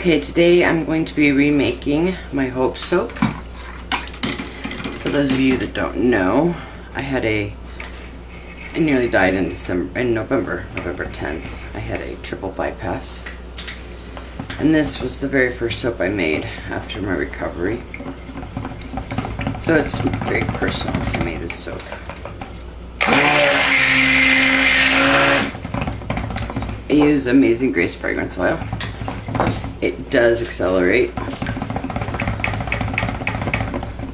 Okay, today I'm going to be remaking my Hope soap. For those of you that don't know, I nearly died in November 10th. I had a triple bypass. And this was the very first soap I made after my recovery. So it's very personal to me, this soap. I use Amazing Grace fragrance oil. It does accelerate.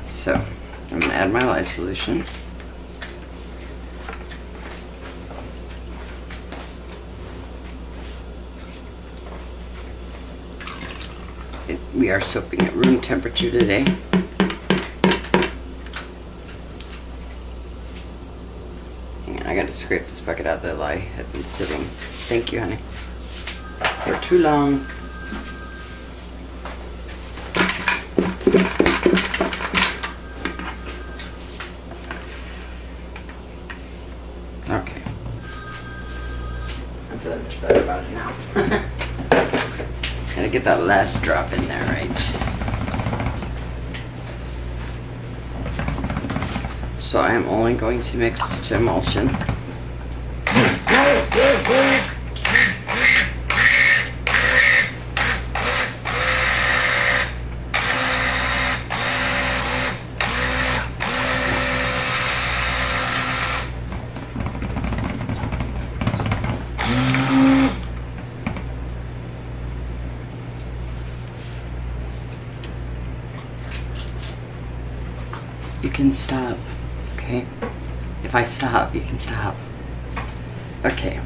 So I'm gonna add my lye solution. We are soaping at room temperature today. And I gotta scrape this bucket out. The lye had been sitting. Thank you, honey. For too long. Okay. I'm feeling much better about it now. Gotta get that last drop in there, right? So I am only going to mix this to emulsion. You can stop, okay? If I stop, you can stop. Okay.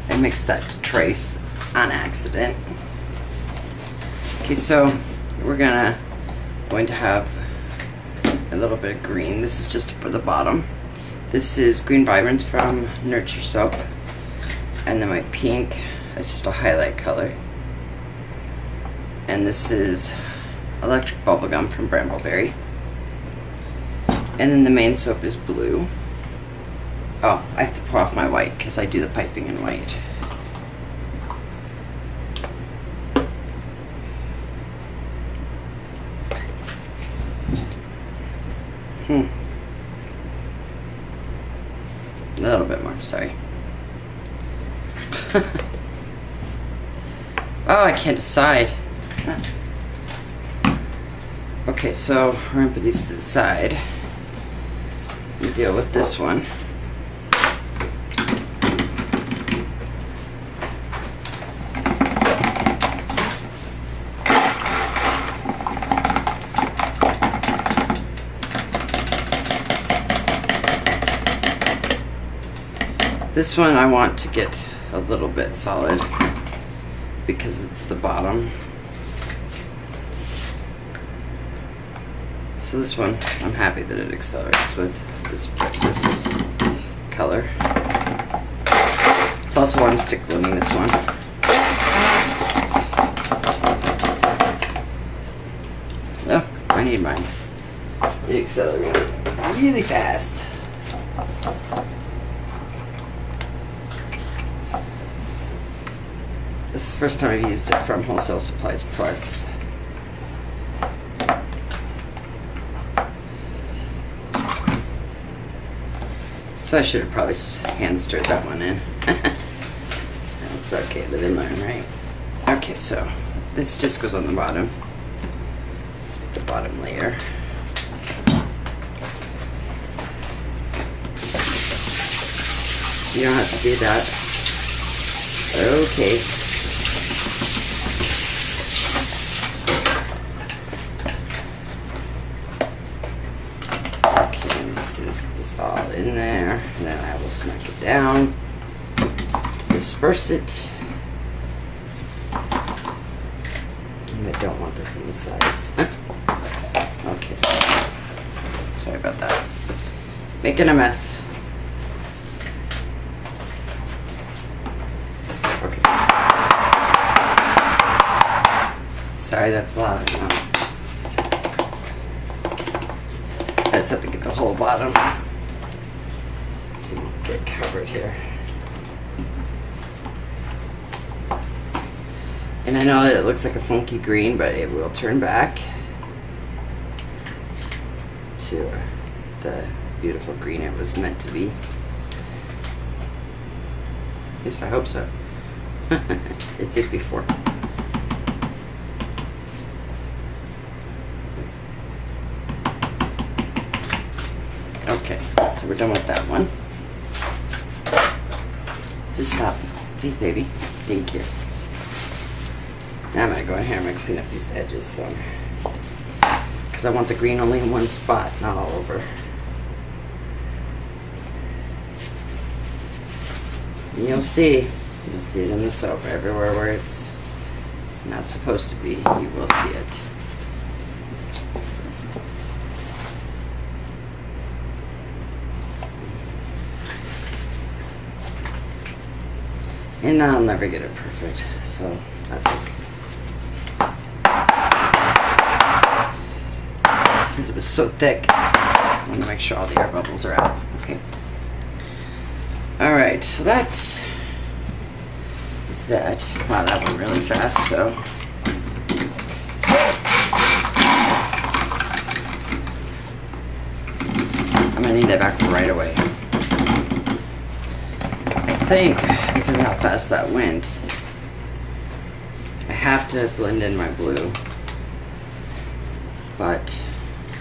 I mixed that to trace on accident. Okay, so we're going to have a little bit of green. This is just for the bottom. This is Green Vibrance from Nurture Soap. And then my pink is just a highlight color. And this is Electric Bubblegum from Brambleberry. And then the main soap is blue. Oh, I have to pour off my white because I do the piping in white. A little bit more, sorry. Oh, I can't decide. Okay, so we're gonna put these to the side. Deal with this one. This one I want to get a little bit solid because it's the bottom. So this one, I'm happy that it accelerates with this color. It's also why I'm stick gluing this one. Oh, I need mine. It accelerated really fast. This is the first time I've used it from Wholesale Supplies Plus. So I should have probably hand stirred that one in. That's okay, live and learn, right? Okay, so this just goes on the bottom. This is the bottom layer. You don't have to do that. Okay. Let's get this all in there, and then I will smack it down to disperse it. And I don't want this on the sides. Okay. Sorry about that. Making a mess. Okay. Sorry, that's loud. I just have to get the whole bottom to get covered here. And I know that it looks like a funky green, but it will turn back to the beautiful green it was meant to be. At least I hope so. It did before. Okay, so we're done with that one. Just stop, please, baby. Thank you. Now I'm gonna go in here and clean up these edges, so because I want the green only in one spot, not all over. And you'll see it in the soap everywhere where it's not supposed to be. You will see it. And I'll never get it perfect, so that's okay. Since it was so thick, I want to make sure all the air bubbles are out. Okay. Alright, so that is that. Wow, that went really fast, so. I'm going to need that back right away. I think, because of how fast that went, I have to blend in my blue. But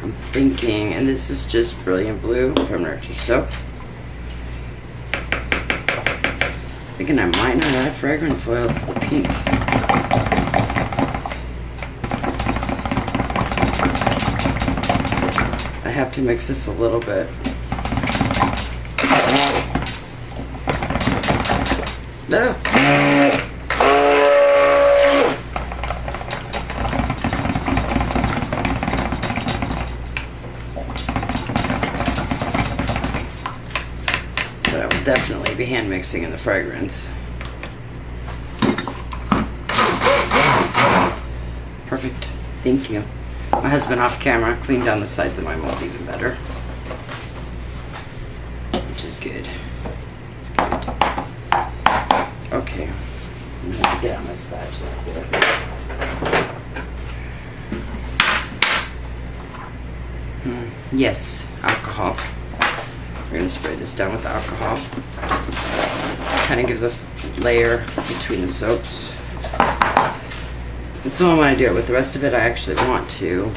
I'm thinking, and this is just Brilliant Blue from Nurture Soap. Thinking I might not add fragrance oil to the pink. I have to mix this a little bit. No. But I will definitely be hand mixing in the fragrance. Perfect. Thank you. My husband off camera cleaned down the sides of my mold even better. Which is good. It's good. Okay. I'm going to get out my spatulas here. Yes, alcohol. We're going to spray this down with alcohol. Kind of gives a layer between the soaps. That's all I want to do. With the rest of it, I actually want to,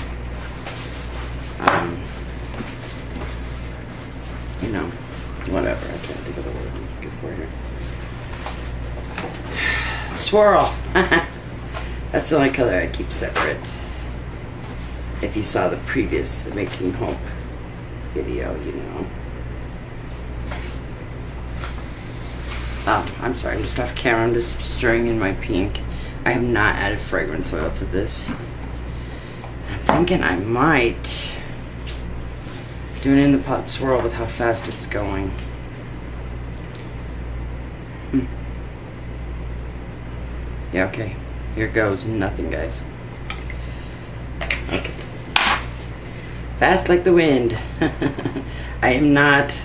you know, whatever. I can't think of the word I'm looking for here. Swirl. That's the only color I keep separate. If you saw the previous Making Hope video, you know. I'm sorry, I'm just off camera. I'm just stirring in my pink. I have not added fragrance oil to this. I'm thinking I might do an in the pot swirl with how fast it's going. Yeah, okay. Here goes nothing, guys. Okay. Fast like the wind. I am not.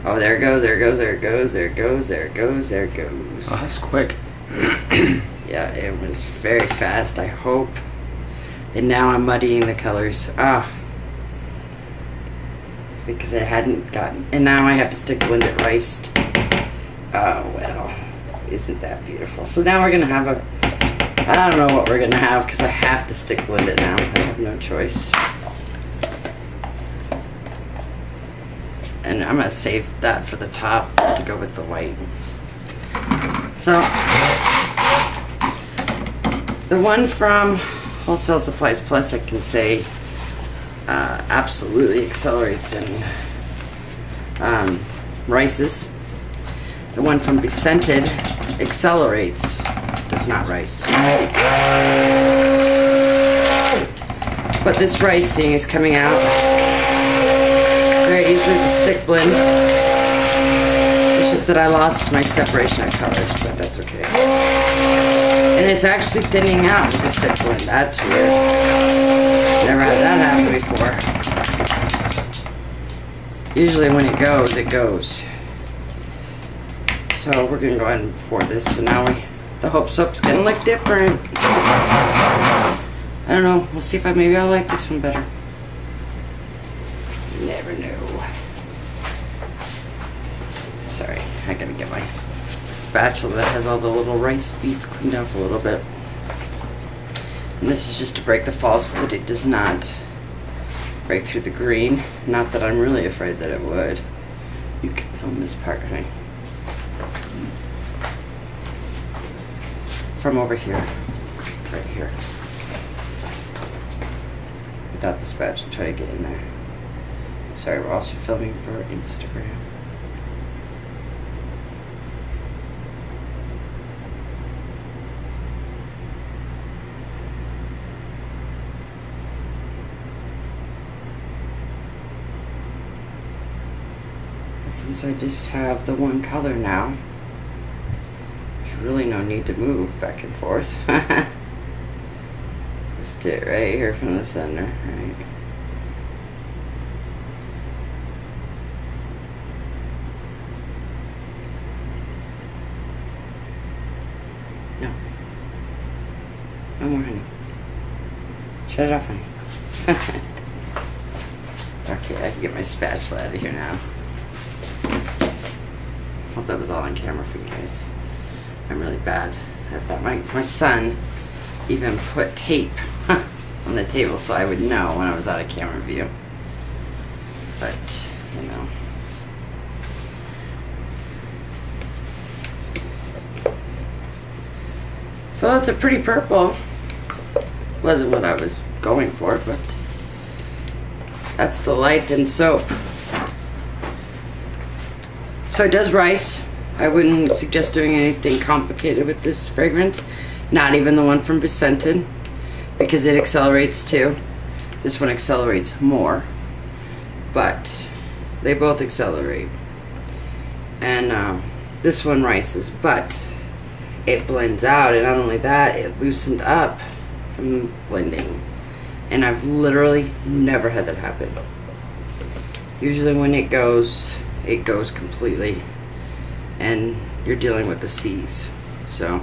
Oh, there it goes, there it goes, there it goes, there it goes, there it goes, there it goes. Oh, that's quick. Yeah, it was very fast, I hope. And now I'm muddying the colors. Because I hadn't gotten. And now I have to stick blended rice. Oh, well. Isn't that beautiful? So now we're going to have a. I don't know what we're going to have because I have to stick blended now. I have no choice. And I'm going to save that for the top to go with the white. So, the one from Wholesale Supplies Plus, I can say absolutely accelerates in rices. The one from Bescented accelerates, does not rice. But this ricing is coming out very easily to stick blend. It's just that I lost my separation of colors, but that's okay. And it's actually thinning out with the stick blend. That's weird. Never had that happen before. Usually when it goes, it goes. So we're gonna go ahead and pour this. So now we The Hope Soap's gonna look different. I don't know. We'll see if maybe I'll like this one better. Never know. Sorry, I gotta get my spatula that has all the little rice beads cleaned up a little bit. And this is just to break the fall so that it does not break through the green. Not that I'm really afraid that it would. You can film this part, honey. From over here. Right here. Without the spatula, try to get in there. Sorry, we're also filming for Instagram. And since I just have the one color now, there's really no need to move back and forth. Let's do it right here from the center, right? No. No more, honey. Shut it off, honey. Okay, I can get my spatula out of here now. Hope that was all on camera for you guys. I'm really bad at that. My son even put tape on the table so I would know when I was out of camera view. But, you know. So that's a pretty purple. Wasn't what I was going for, but that's the life in soap. So it does rice. I wouldn't suggest doing anything complicated with this fragrance. Not even the one from Bescented, because it accelerates too. This one accelerates more, but they both accelerate. And this one rices, but it blends out, and not only that, it loosened up from blending. And I've literally never had that happen. Usually when it goes completely, and you're dealing with the C's. So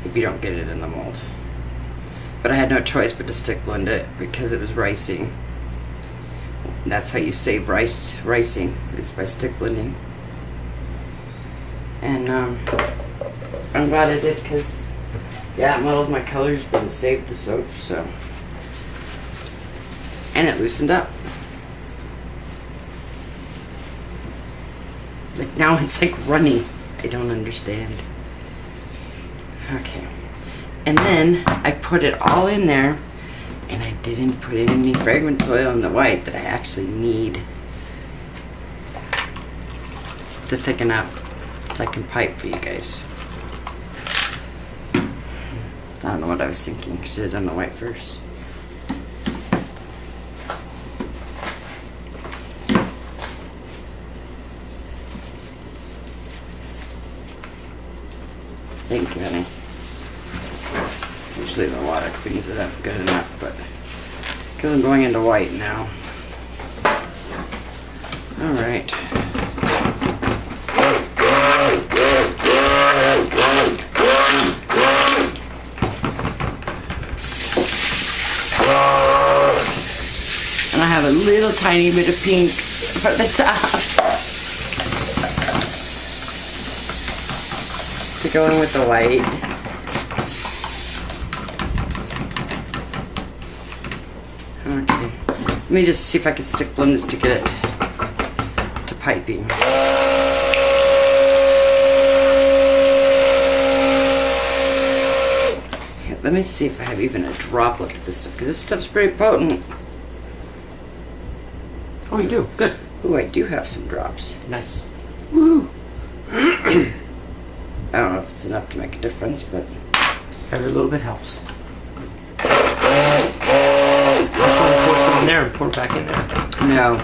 if you don't get it in the mold. But I had no choice but to stick blend it because it was ricing. That's how you save ricing, is by stick blending. And I'm glad I did, because yeah, it muddled my colors, but it saved the soap. So, and it loosened up. Like now it's like running. I don't understand. Okay. And then I put it all in there, and I didn't put any fragrance oil in the white that I actually need to thicken up so I can pipe for you guys. I don't know what I was thinking. Should have done the white first. Thank you, honey. Usually the water cleans it up good enough, but because I'm going into white now. Alright. And I have a little tiny bit of pink for the top to go in with the white. Okay, let me just see if I can stick blend this to get it to piping. Here, let me see if I have even a droplet of this stuff, because this stuff's pretty potent. Oh, you do? Good. Ooh, I do have some drops. Nice. Woo! I don't know if it's enough to make a difference, but Every little bit helps. Pour some in there and pour it back in there. no.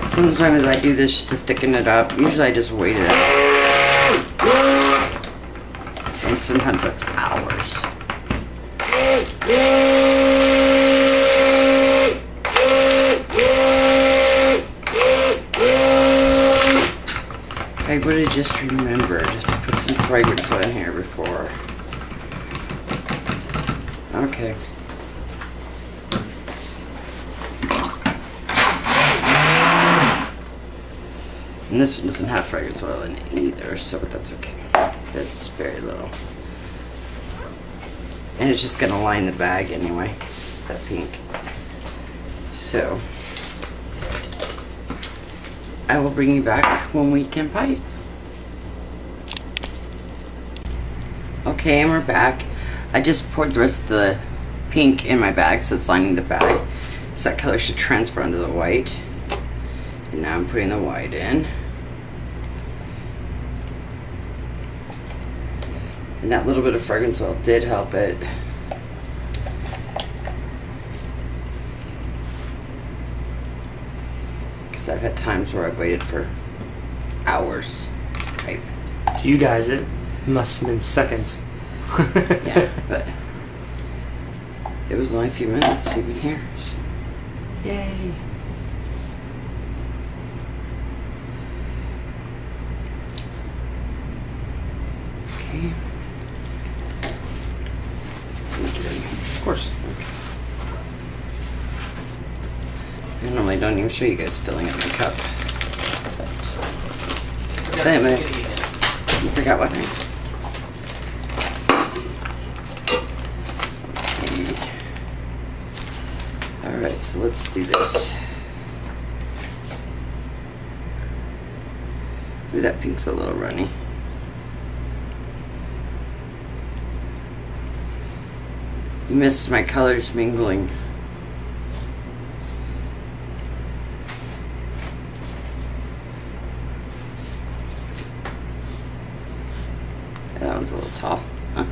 Sometimes I do this to thicken it up. Usually I just wait it out. And sometimes that's hours. I would have just remembered to put some fragrance oil in here before. Okay. And this one doesn't have fragrance oil in it either, so that's okay. That's very little. And it's just gonna line the bag anyway, that pink. So, I will bring you back when we can pipe. Okay, and we're back. I just poured the rest of the pink in my bag, so it's lining the bag. So that color should transfer onto the white. And now I'm putting the white in. And that little bit of fragrance oil did help it. Because I've had times where I've waited for hours to pipe. To you guys, it must have been seconds. Yeah, but it was only a few minutes even here. So. Yay! Okay. Of course. Okay. I normally don't even show you guys filling up my cup. But anyway, you forgot what I. Okay. Alright, so let's do this. Ooh, that pink's a little runny. You missed my colors mingling. That one's a little tall. Now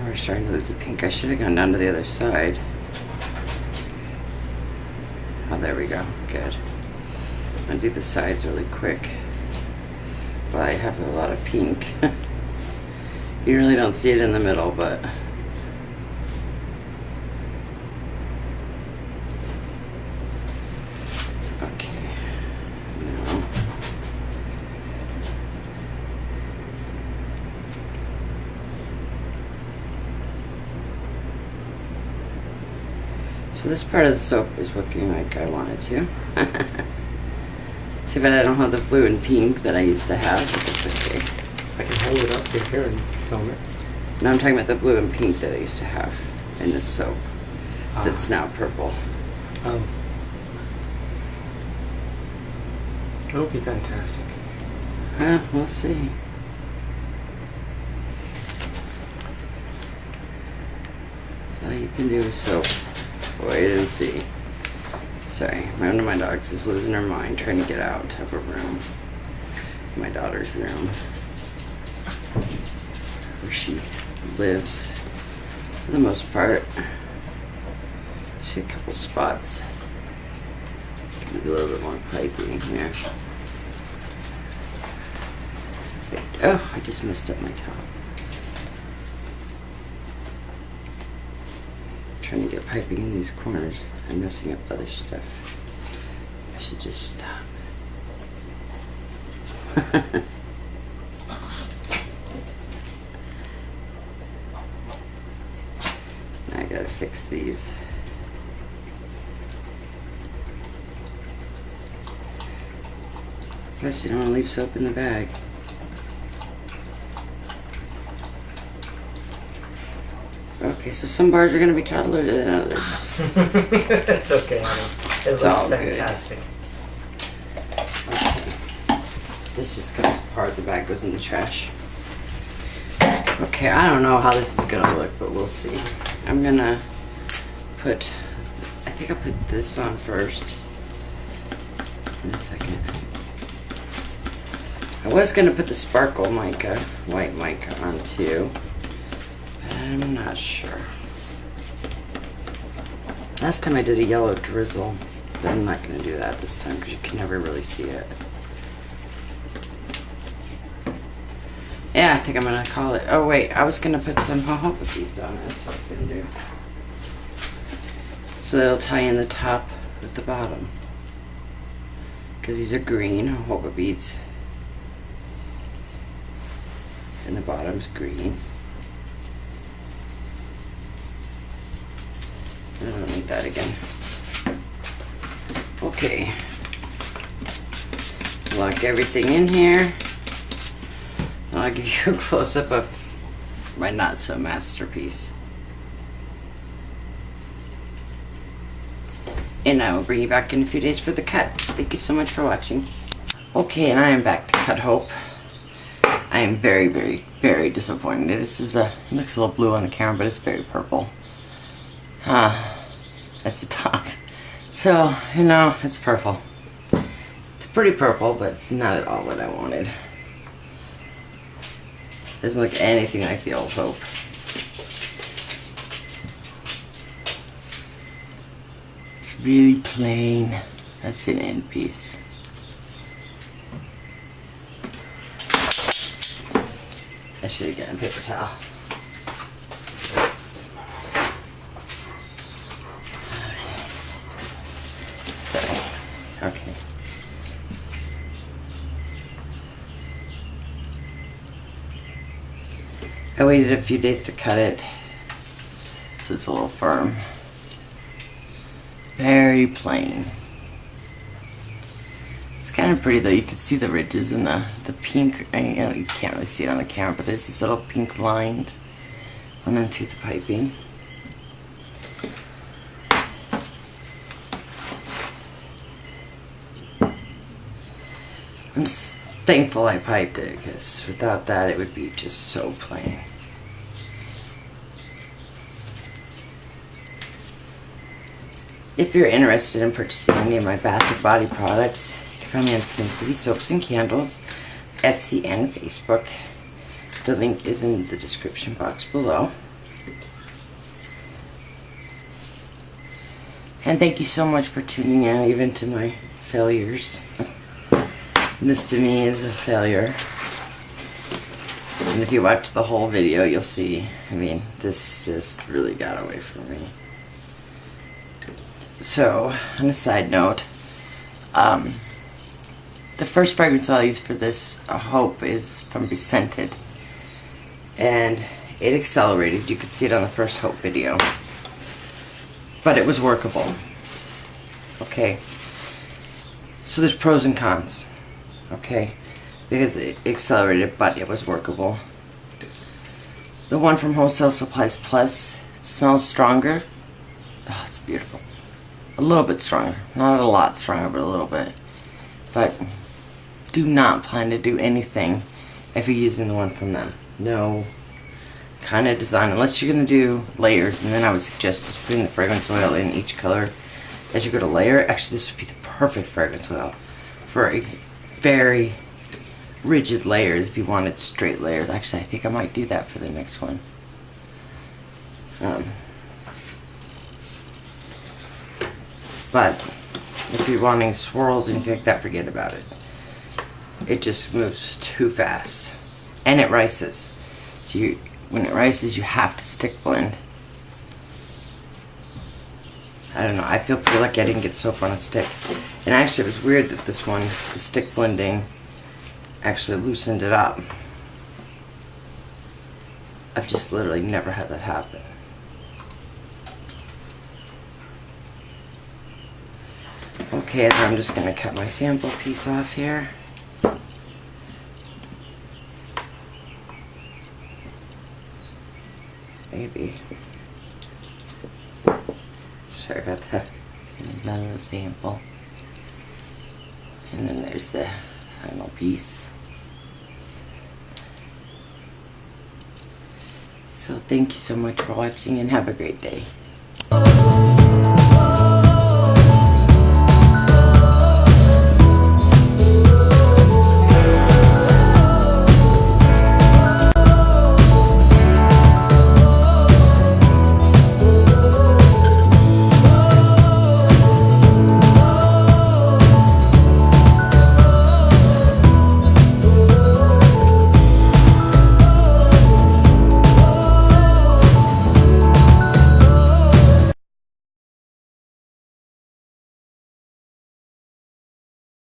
we're starting to lose the pink. I should have gone down to the other side. Oh, there we go. Good. I'm gonna do the sides really quick. Well, I have a lot of pink. You really don't see it in the middle, but okay. Now so this part of the soap is working like I want it to. Too bad I don't have the blue and pink that I used to have, but it's okay. I can hold it up to here and film it. No, I'm talking about the blue and pink that I used to have in this soap that's now purple. Oh. It'll be fantastic. We'll see. That's all you can do is soap. Wait and see. Sorry, one of my dogs is losing her mind trying to get out of a room. My daughter's room. Where she lives, for the most part. See a couple spots. Can do a little bit more piping here. Oh, I just messed up my top. Trying to get piping in these corners. I'm messing up other stuff. I should just stop. Now I gotta fix these. Plus, you don't want to leave soap in the bag. Okay, so some bars are going to be taller than others. It's okay, honey. It looks all fantastic. Okay. This just comes apart. The bag goes in the trash. Okay, I don't know how this is going to look, but we'll see. I'm going to put... I think I'll put this on first. In a second. I was going to put the sparkle mica, white mica on too. I'm not sure. Last time I did a yellow drizzle, but I'm not going to do that this time because you can never really see it. Yeah, I think I'm going to call it. Oh wait, I was going to put some jojoba beads on it. That's what I was going to do. So that'll tie in the top with the bottom. Because these are green jojoba beads. And the bottom's green. I don't need that again. Okay. Lock everything in here. And I'll give you a close-up of my not-so masterpiece. And I will bring you back in a few days for the cut. Thank you so much for watching. Okay, and I am back to cut Hope. I am very, very, very disappointed. This is it looks a little blue on the camera, but it's very purple. That's the top. So, you know, it's purple. It's pretty purple, but it's not at all what I wanted. Doesn't look anything like the old Hope. It's really plain. That's an end piece. I should have gotten a paper towel. Okay. I waited a few days to cut it, so it's a little firm. Very plain. It's kind of pretty though. You can see the ridges and the pink. You know, you can't really see it on the camera, but there's these little pink lines running through the piping. I'm just thankful I piped it, because without that it would be just so plain. If you're interested in purchasing any of my bath and body products, you can find me on Sin City Soaps and Candles, Etsy, and Facebook. The link is in the description box below. And thank you so much for tuning in, even to my failures. This to me is a failure. And if you watch the whole video, you'll see, I mean, this just really got away from me. So, on a side note, the first fragrance I'll use for this Hope is from Bescented. And it accelerated. You could see it on the first Hope video. But it was workable. Okay. So there's pros and cons. Okay, because it accelerated, but it was workable. The one from Wholesale Supplies Plus smells stronger. Oh, it's beautiful. A little bit stronger. Not a lot stronger, but a little bit. But do not plan to do anything if you're using the one from them. No kind of design, unless you're going to do layers, and then I would suggest just putting the fragrance oil in each color as you go to layer. Actually, this would be the perfect fragrance oil for very rigid layers if you wanted straight layers. Actually, I think I might do that for the next one. But if you're wanting swirls and anything like that, forget about it. It just moves too fast. And it rises. So when it rises, you have to stick blend. I don't know, I feel pretty lucky I didn't get soap on a stick. And actually it was weird that this one, the stick blending, actually loosened it up. I've just literally never had that happen. Okay, then I'm just going to cut my sample piece off here. Maybe. Sorry about that. Another sample. And then there's the final piece. So thank you so much for watching and have a great day.